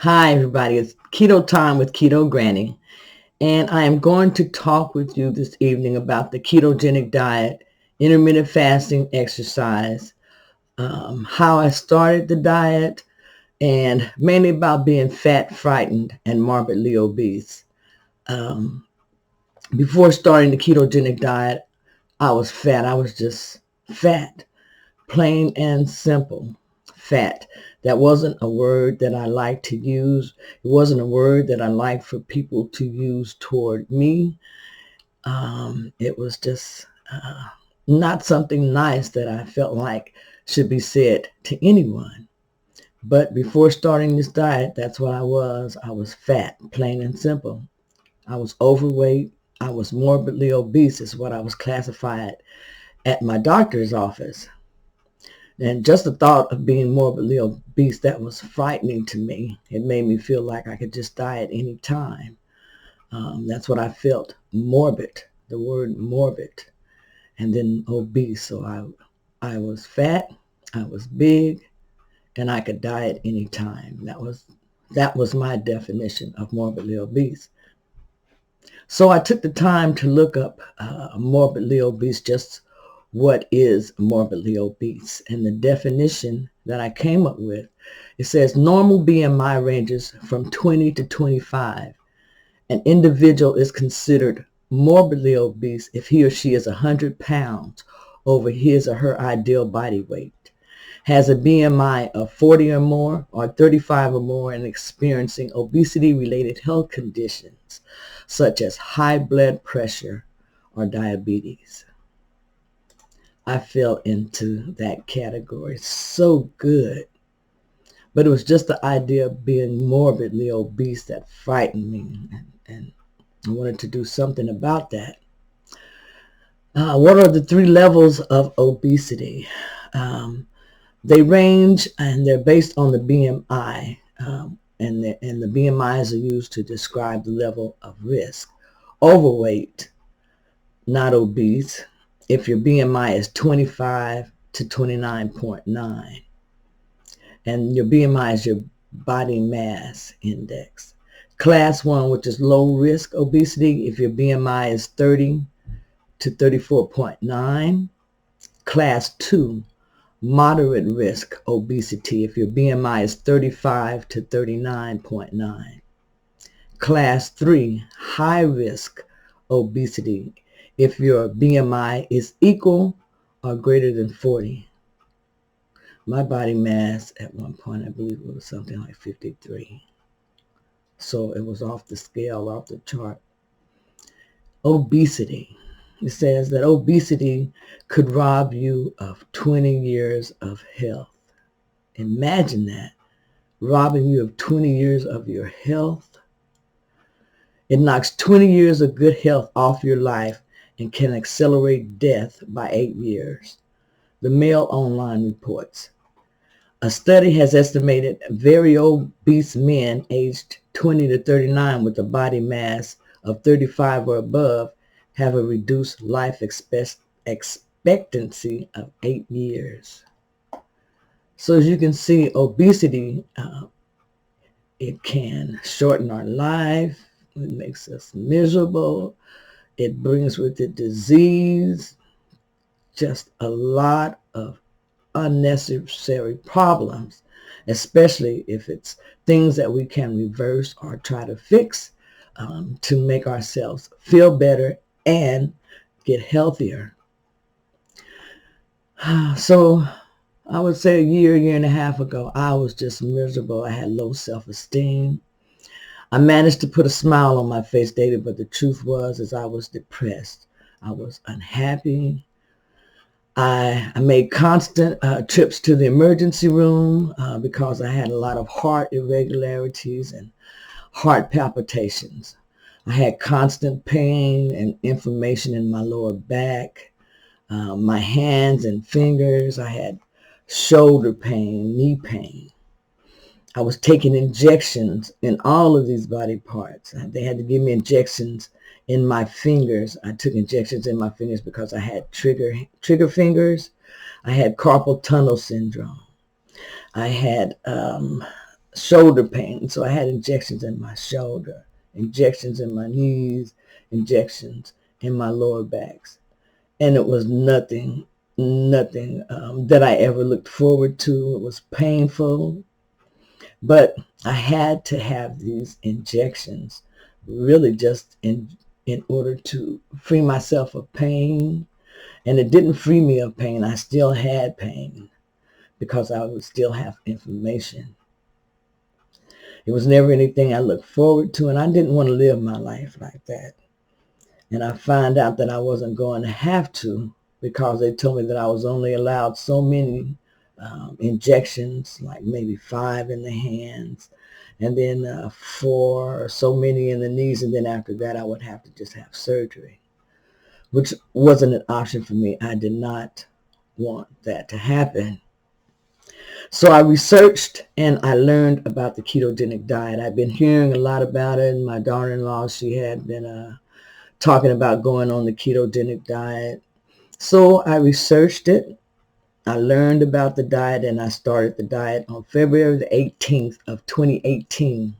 Hi, everybody. It's Keto Time with Keto Granny. And I am going to talk with you this evening about the ketogenic diet, intermittent fasting, exercise, how I started the diet, and mainly about being fat frightened and morbidly obese. Um, Before starting the ketogenic diet, I was fat. I was just fat. Plain and simple, fat. That wasn't a word that I like to use. It wasn't a word that I like for people to use toward me. It was just not something nice that I felt like should be said to anyone. But before starting this diet, that's what I was. I was fat, plain and simple. I was overweight. I was morbidly obese is what I was classified at my doctor's office. And just the thought of being morbidly obese, that was frightening to me. It made me feel like I could just die at any time. That's what I felt, morbid, the word morbid, and then obese. So I was fat, I was big, and I could die at any time. That was my definition of morbidly obese. So I took the time to look up morbidly obese, just what is morbidly obese. And the definition that I came up with, it says normal BMI ranges from 20 to 25. An individual is considered morbidly obese if he or she is 100 pounds over his or her ideal body weight, has a BMI of 40 or more or 35 or more, and experiencing obesity-related health conditions such as high blood pressure or diabetes. I fell into that category so good. But it was just the idea of being morbidly obese that frightened me, and I wanted to do something about that. What are the three levels of obesity? Um, they range, and they're based on the BMI, and the BMIs are used to describe the level of risk. Overweight, not obese, if your BMI is 25 to 29.9, and your BMI is your body mass index. Class 1, which is low risk obesity, if your BMI is 30 to 34.9. Class 2, moderate risk obesity, if your BMI is 35 to 39.9. Class 3, high risk obesity, if your BMI is equal or greater than 40. My body mass at one point, I believe it was something like 53. So it was off the scale, off the chart. Obesity. It says that obesity could rob you of 20 years of health. Imagine that, robbing you of 20 years of your health. It knocks 20 years of good health off your life and can accelerate death by 8 years. The Mail Online reports. A study has estimated very obese men aged 20 to 39 with a body mass of 35 or above have a reduced life expectancy of 8 years. So as you can see, obesity, it can shorten our life. It makes us miserable. It brings with it disease, just a lot of unnecessary problems, especially if it's things that we can reverse or try to fix to make ourselves feel better and get healthier. So I would say a year and a half ago, I was just miserable. I had low self-esteem. I managed to put a smile on my face daily, but the truth was is I was depressed. I was unhappy. I made constant trips to the emergency room because I had a lot of heart irregularities and heart palpitations. I had constant pain and inflammation in my lower back, my hands and fingers. I had shoulder pain, knee pain. I was taking injections in all of these body parts. They had to give me injections in my fingers. I took injections in my fingers because I had trigger fingers. I had carpal tunnel syndrome. I had shoulder pain. So I had injections in my shoulder, injections in my knees, injections in my lower backs. And it was nothing that I ever looked forward to. It was painful, but I had to have these injections really just in order to free myself of pain. And it didn't free me of pain. I still had pain because I would still have inflammation. It was never anything I looked forward to, and I didn't want to live my life like that. And I found out that I wasn't going to have to, because they told me that I was only allowed so many injections, like maybe 5 in the hands, and then 4 or so many in the knees, and then after that I would have to just have surgery, which wasn't an option for me. I did not want that to happen. So I researched and I learned about the ketogenic diet. I've been hearing a lot about it, and my daughter-in-law, she had been talking about going on the ketogenic diet. So I researched it. I learned about the diet, and I started the diet on February the 18th of 2018.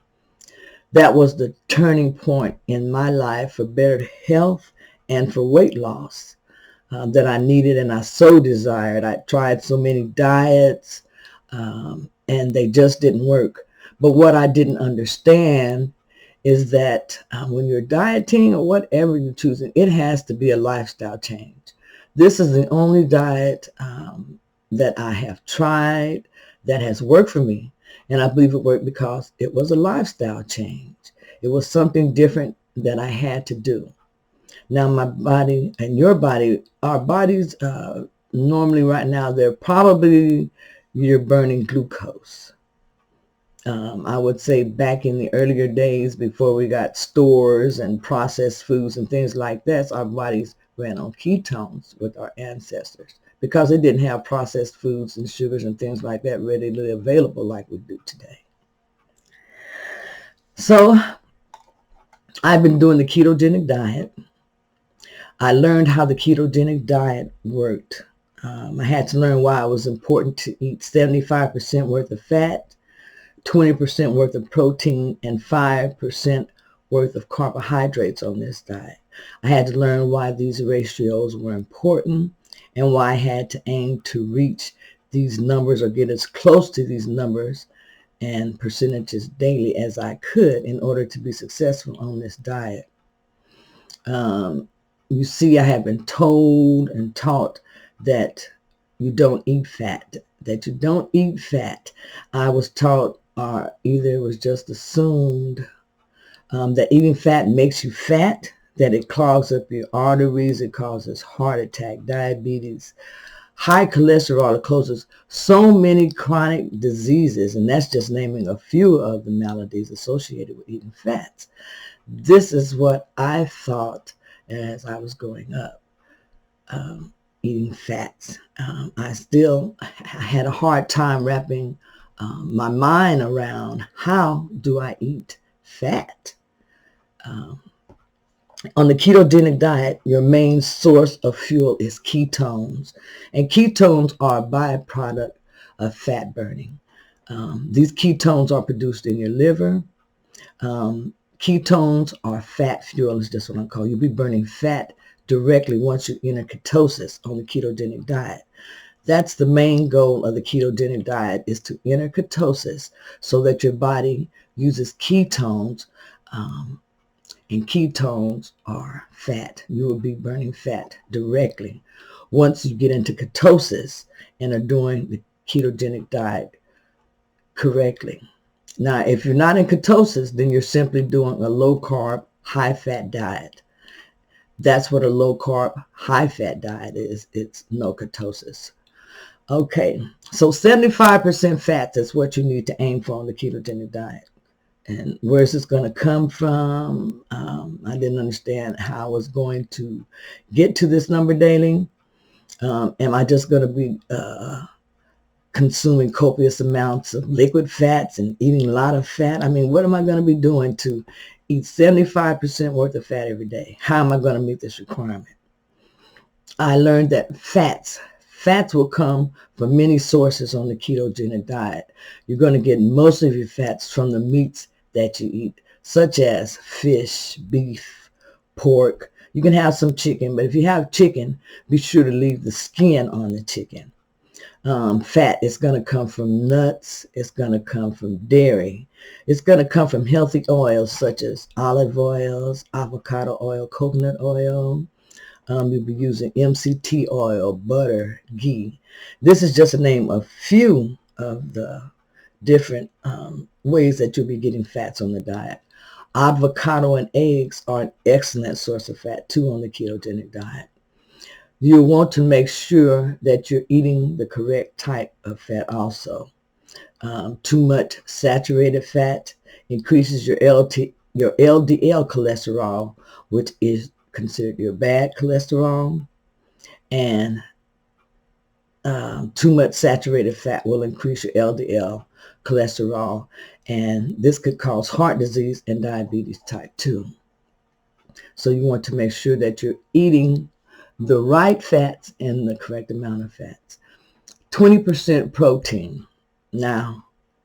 That was the turning point in my life for better health and for weight loss that I needed and I so desired. I tried so many diets, and they just didn't work. But what I didn't understand is that when you're dieting or whatever you're choosing, it has to be a lifestyle change. This is the only diet that I have tried that has worked for me. And I believe it worked because it was a lifestyle change. It was something different that I had to do. Now, my body and your body, our bodies, normally right now, you're burning glucose. I would say back in the earlier days before we got stores and processed foods and things like that, our bodies ran on ketones with our ancestors because they didn't have processed foods and sugars and things like that readily available like we do today. So I've been doing the ketogenic diet. I learned how the ketogenic diet worked. I had to learn why it was important to eat 75% worth of fat, 20% worth of protein, and 5% worth of carbohydrates on this diet. I had to learn why these ratios were important and why I had to aim to reach these numbers or get as close to these numbers and percentages daily as I could in order to be successful on this diet. You see, I have been told and taught that you don't eat fat, I was taught, or either it was just assumed, that eating fat makes you fat, that it clogs up your arteries, it causes heart attack, diabetes, high cholesterol, it causes so many chronic diseases, and that's just naming a few of the maladies associated with eating fats. This is what I thought as I was growing up, eating fats. I had a hard time wrapping my mind around how do I eat fat. On the ketogenic diet, your main source of fuel is ketones, and ketones are a byproduct of fat burning. These ketones are produced in your liver. Ketones are fat fuel, is just what I'm calling. You'll be burning fat directly once you enter ketosis on the ketogenic diet. That's the main goal of the ketogenic diet, is to enter ketosis so that your body uses ketones, and ketones are fat. You will be burning fat directly once you get into ketosis and are doing the ketogenic diet correctly. Now, if you're not in ketosis, then you're simply doing a low-carb, high-fat diet. That's what a low-carb, high-fat diet is. It's no ketosis. Okay, so 75% fats is what you need to aim for on the ketogenic diet. And where's this going to come from? I didn't understand how I was going to get to this number daily. Am I just going to be consuming copious amounts of liquid fats and eating a lot of fat? I mean, what am I going to be doing to eat 75% worth of fat every day? How am I going to meet this requirement? I learned that fats Fats will come from many sources on the ketogenic diet. You're going to get most of your fats from the meats that you eat, such as fish, beef, pork. You can have some chicken, but if you have chicken, be sure to leave the skin on the chicken. Fat is going to come from nuts. It's going to come from dairy. It's going to come from healthy oils such as olive oils, avocado oil, coconut oil. You'll be using MCT oil, butter, ghee. This is just to name a few of the different ways that you'll be getting fats on the diet. Avocado and eggs are an excellent source of fat too on the ketogenic diet. You want to make sure that you're eating the correct type of fat also. Too much saturated fat increases your LDL cholesterol, which is considered your bad cholesterol. And too much saturated fat will increase your LDL cholesterol. And this could cause heart disease and diabetes type 2. So you want to make sure that you're eating the right fats and the correct amount of fats. 20% protein. Now,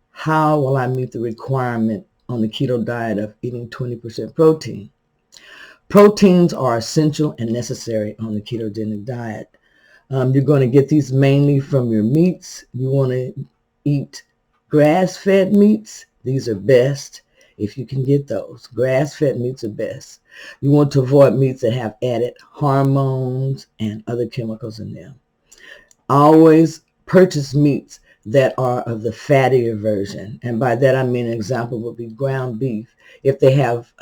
how will I meet the requirement on the keto diet of eating 20% protein? Proteins are essential and necessary on the ketogenic diet. You're going to get these mainly from your meats. You want to eat grass-fed meats. These are best if you can get those. Grass-fed meats are best. You want to avoid meats that have added hormones and other chemicals in them. Always purchase meats that are of the fattier version. And by that I mean an example would be ground beef. If they have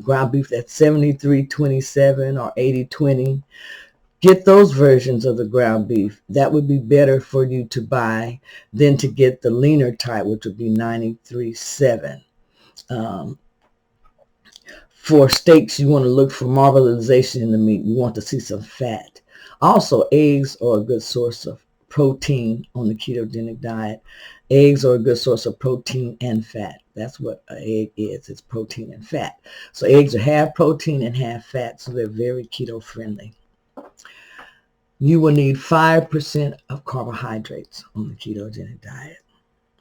ground beef that's 73-27 or 80-20, get those versions of the ground beef. That would be better for you to buy than to get the leaner type, which would be 93-7. For steaks, you want to look for marbleization in the meat. You want to see some fat. Also, eggs are a good source of protein on the ketogenic diet. Eggs are a good source of protein and fat. That's what an egg is. It's protein and fat. So eggs are half protein and half fat, so they're very keto friendly. You will need 5% of carbohydrates on the ketogenic diet.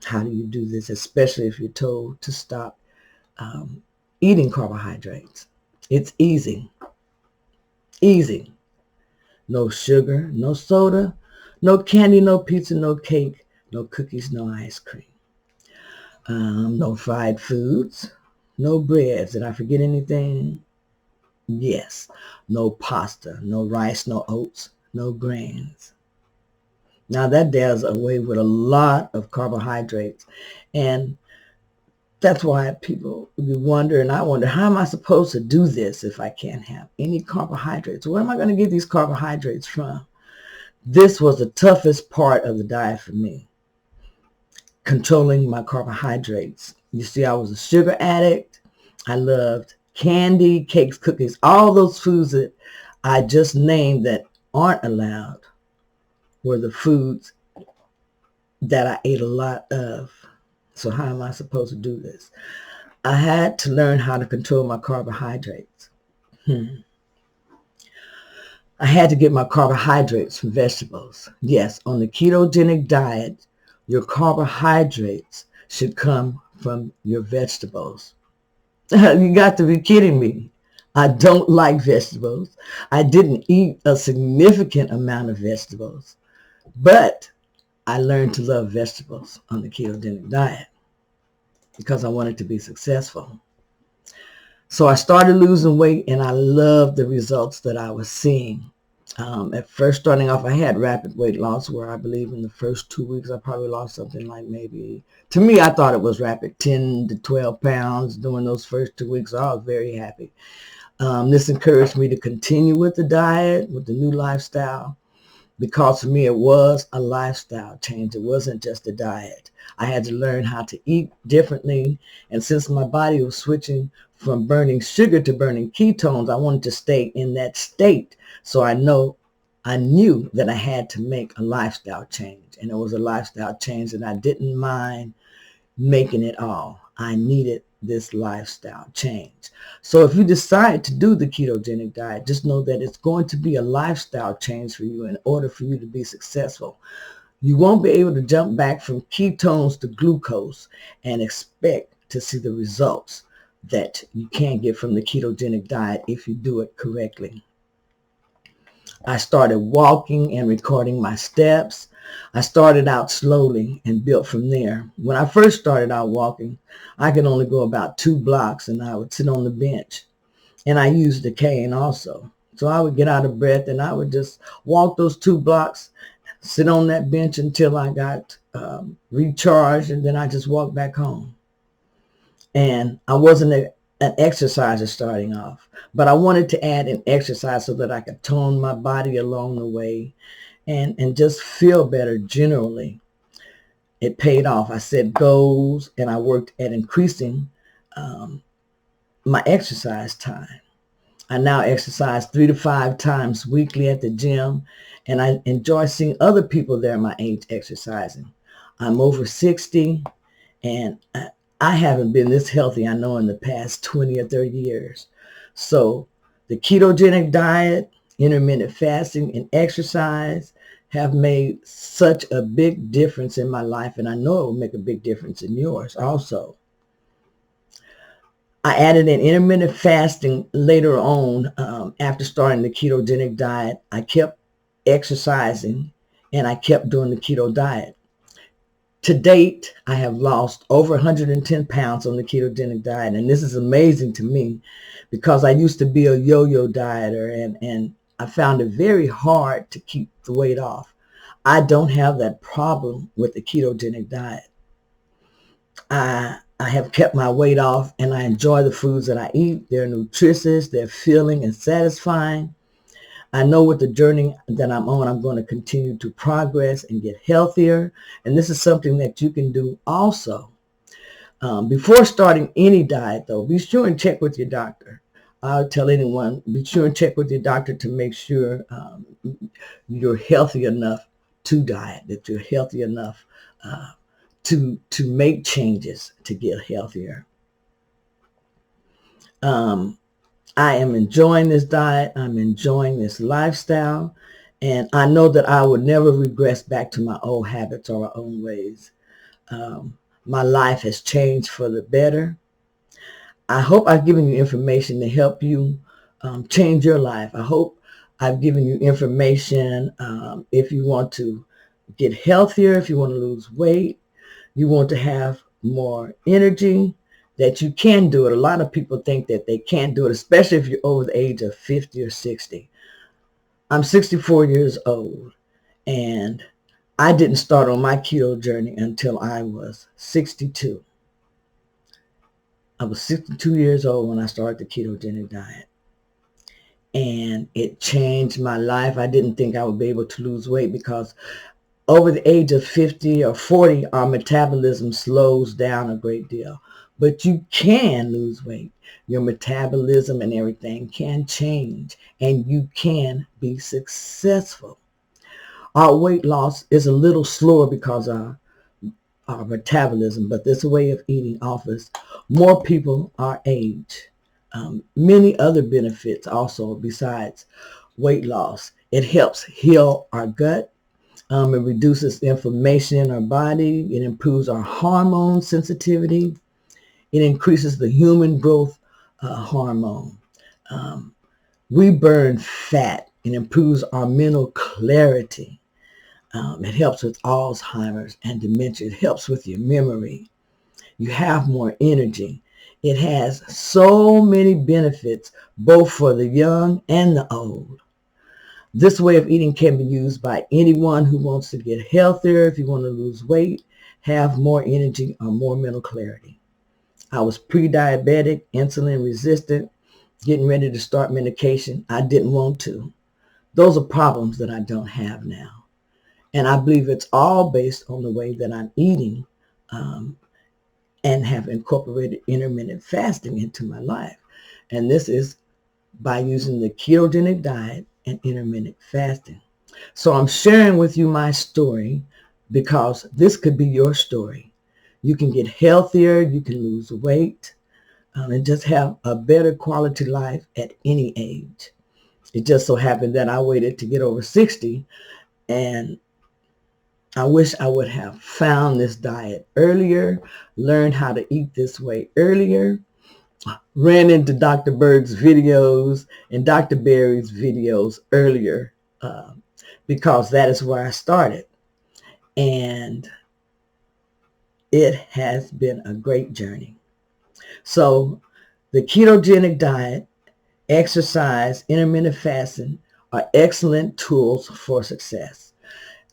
How do you do this, especially if you're told to stop eating carbohydrates? It's easy. Easy. No sugar, no soda, no candy, no pizza, no cake, no cookies, no ice cream. No fried foods, no breads. Did I forget anything? Yes. No pasta, no rice, no oats, no grains. Now that does away with a lot of carbohydrates. And that's why people wonder, and I wonder, how am I supposed to do this if I can't have any carbohydrates? Where am I going to get these carbohydrates from? This was the toughest part of the diet for me, controlling my carbohydrates. You see, I was a sugar addict. I loved candy, cakes, cookies, all those foods that I just named that aren't allowed were the foods that I ate a lot of. So how am I supposed to do this? I had to learn how to control my carbohydrates. I had to get my carbohydrates from vegetables. Yes, on the ketogenic diet, your carbohydrates should come from your vegetables. You got to be kidding me. I don't like vegetables. I didn't eat a significant amount of vegetables, but I learned to love vegetables on the ketogenic diet because I wanted to be successful. So I started losing weight, and I loved the results that I was seeing. At first, starting off, I had rapid weight loss where I believe in the first 2 weeks, I probably lost something like maybe, to me, I thought it was rapid, 10 to 12 pounds during those first 2 weeks. I was very happy. This encouraged me to continue with the diet, with the new lifestyle, because for me, it was a lifestyle change. It wasn't just a diet. I had to learn how to eat differently. And since my body was switching from burning sugar to burning ketones, I wanted to stay in that state. So I knew that I had to make a lifestyle change. And it was a lifestyle change that I didn't mind making it all. I needed this lifestyle change. So if you decide to do the ketogenic diet, just know that it's going to be a lifestyle change for you in order for you to be successful. You won't be able to jump back from ketones to glucose and expect to see the results that you can get from the ketogenic diet if you do it correctly. I started walking and recording my steps. I started out slowly and built from there. When I first started out walking, I could only go about 2 blocks and I would sit on the bench. And I used the cane also. So I would get out of breath and I would just walk those 2 blocks, sit on that bench until I got recharged, and then I just walked back home. And I wasn't an exerciser starting off, but I wanted to add an exercise so that I could tone my body along the way and just feel better generally. It paid off. I set goals and I worked at increasing my exercise time. I now exercise 3 to 5 times weekly at the gym, and I enjoy seeing other people there my age exercising. I'm over 60, and I haven't been this healthy, I know, in the past 20 or 30 years. So the ketogenic diet, intermittent fasting, and exercise have made such a big difference in my life, and I know it will make a big difference in yours also. I added in intermittent fasting later on after starting the ketogenic diet. I kept exercising and I kept doing the keto diet. To date, I have lost over 110 pounds on the ketogenic diet. And this is amazing to me because I used to be a yo-yo dieter and I found it very hard to keep the weight off. I don't have that problem with the ketogenic diet. I have kept my weight off and I enjoy the foods that I eat. They're nutritious, they're filling and satisfying. I know with the journey that I'm on, I'm going to continue to progress and get healthier. And this is something that you can do also. Before starting any diet, though, be sure and check with your doctor. I'll tell anyone, be sure and check with your doctor to make sure you're healthy enough to diet, that you're healthy enough to make changes to get healthier. I am enjoying this diet. I'm enjoying this lifestyle. And I know that I would never regress back to my old habits or my own ways. My life has changed for the better. I hope I've given you information to help you change your life. I hope I've given you information if you want to get healthier, if you want to lose weight, you want to have more energy, that you can do it. A lot of people think that they can't do it, especially if you're over the age of 50 or 60. I'm 64 years old, and I didn't start on my keto journey until I was 62. I was 62 years old when I started the ketogenic diet, and it changed my life. I didn't think I would be able to lose weight because over the age of 50 or 40, our metabolism slows down a great deal. But you can lose weight. Your metabolism and everything can change, and you can be successful. Our weight loss is a little slower because of our metabolism, but this way of eating offers more people our age. Many other benefits also besides weight loss. It helps heal our gut. It reduces inflammation in our body. It improves our hormone sensitivity. It increases the human growth hormone. We burn fat. It improves our mental clarity. It helps with Alzheimer's and dementia. It helps with your memory. You have more energy. It has so many benefits, both for the young and the old. This way of eating can be used by anyone who wants to get healthier, if you want to lose weight, have more energy, or more mental clarity. I was pre-diabetic, insulin resistant, getting ready to start medication. I didn't want to. Those are problems that I don't have now. And I believe it's all based on the way that I'm eating and have incorporated intermittent fasting into my life. And this is by using the ketogenic diet and intermittent fasting. So I'm sharing with you my story because this could be your story. You can get healthier, you can lose weight, and just have a better quality life at any age. It just so happened that I waited to get over 60, and I wish I would have found this diet earlier, learned how to eat this way earlier, ran into Dr. Berg's videos and Dr. Berry's videos earlier, because that is where I started. And it has been a great journey. So the ketogenic diet, exercise, intermittent fasting are excellent tools for success.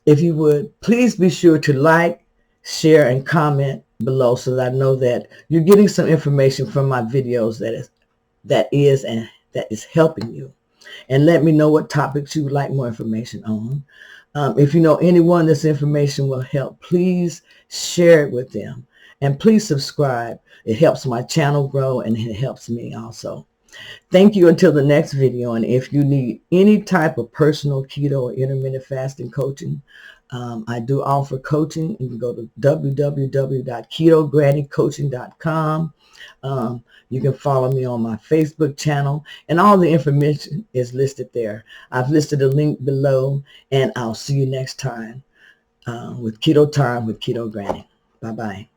If you would, please be sure to like, share, and comment below so that I know that you're getting some information from my videos that is helping you. And let me know what topics you would like more information on. If you know anyone this information will help, please share it with them. And please subscribe. It helps my channel grow, and it helps me also. Thank you until the next video. And if you need any type of personal keto or intermittent fasting coaching, I do offer coaching. You can go to www.ketogrannycoaching.com. You can follow me on my Facebook channel, and all the information is listed there. I've listed a link below, and I'll see you next time with Keto Time with Keto Granny. Bye-bye.